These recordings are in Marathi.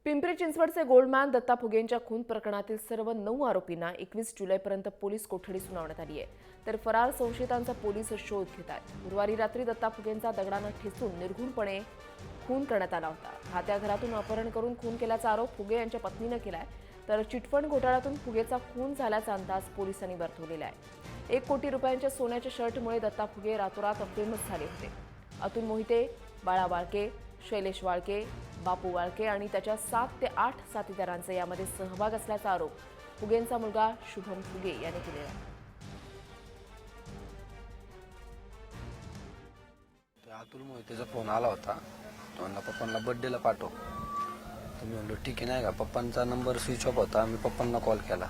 पिंपरी चिंचवडचे गोल्डमॅन दत्ता फुगेंच्या खून प्रकरणातील सर्व 9 आरोपींना 21 जुलैपर्यंत पोलीस कोठडी सुनावण्यात आली आहे. तर फरार संशयितांचा पोलीस शोध घेत आहेत. गुरुवारी रात्री दत्ता फुगेंचा दगडानं ठेचून निर्घृणपणे खून करण्यात आला होता. खात्या घरातून अपहरण करून खून केल्याचा आरोप फुगे यांच्या पत्नीनं केलाय. तर चिटफंड घोटाळ्यातून फुगेचा खून झाल्याचा अंदाज पोलिसांनी वर्तवलेला आहे. 1 कोटी रुपयांच्या सोन्याच्या शर्टमुळे दत्ता फुगे रातोरात फेमस झाले होते. अतुल मोहिते, बाळा वाळके, शैलेश वाळके, बापू वाळके आणि त्याच्या 7 ते 8 साथीदारांचा यामध्ये सहभाग असल्याचा आरोप फुगेंचा मुलगा शुभम फुगे याने केलेला आहे. अतुल मोहितेचा फोन आला होता. तो म्हणला पप्पांना बर्थडेला पाठव. तर मी म्हणलो ठीक आहे. नाही का, पप्पांचा नंबर स्विच ऑफ होता. मी पप्पांना कॉल केला,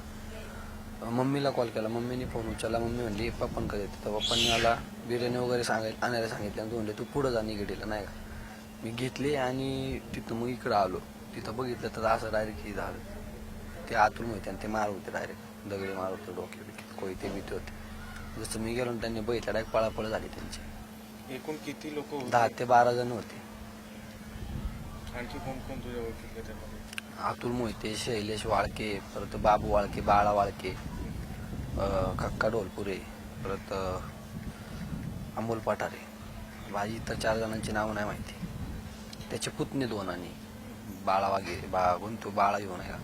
मम्मीला कॉल केला. मम्मीने फोन उचलला. मम्मी म्हणली पप्पांकडे येते. तर पप्पांनी मला बिर्याणी वगैरे आणायला सांगितलं. आणि तू म्हणले तू पुढं जा निगडीला. नाही का, मी घेतली आणि तिथं मग इकडं आलो. तिथं बघितलं तर असं डायरेक्ट हे झालं. ते अतुल मोहिते आणि ते मार होते, डायरेक्ट दगडी मार होते, डोके बिके कोयते बिते होते. जसं मी गेलो त्यांनी बघितलं, डायरेक्ट पळापळ झाली त्यांची. एकूण किती लोक 10 ते 12 जण होते. आणखी कोण कोण तुझ्या ओळखीतले त्यामध्ये? अतुल मोहिते, शैलेश वाळके, परत बाबू वाळके, बाळा वाळके, कक्का ढोलपुरे, परत अमोल पठारे. माझी इतर 4 जणांची नावं नाही माहिती. त्याचे पुतणे 2 आणि बाळा वाघे, तो बाळा घेऊन आहे का,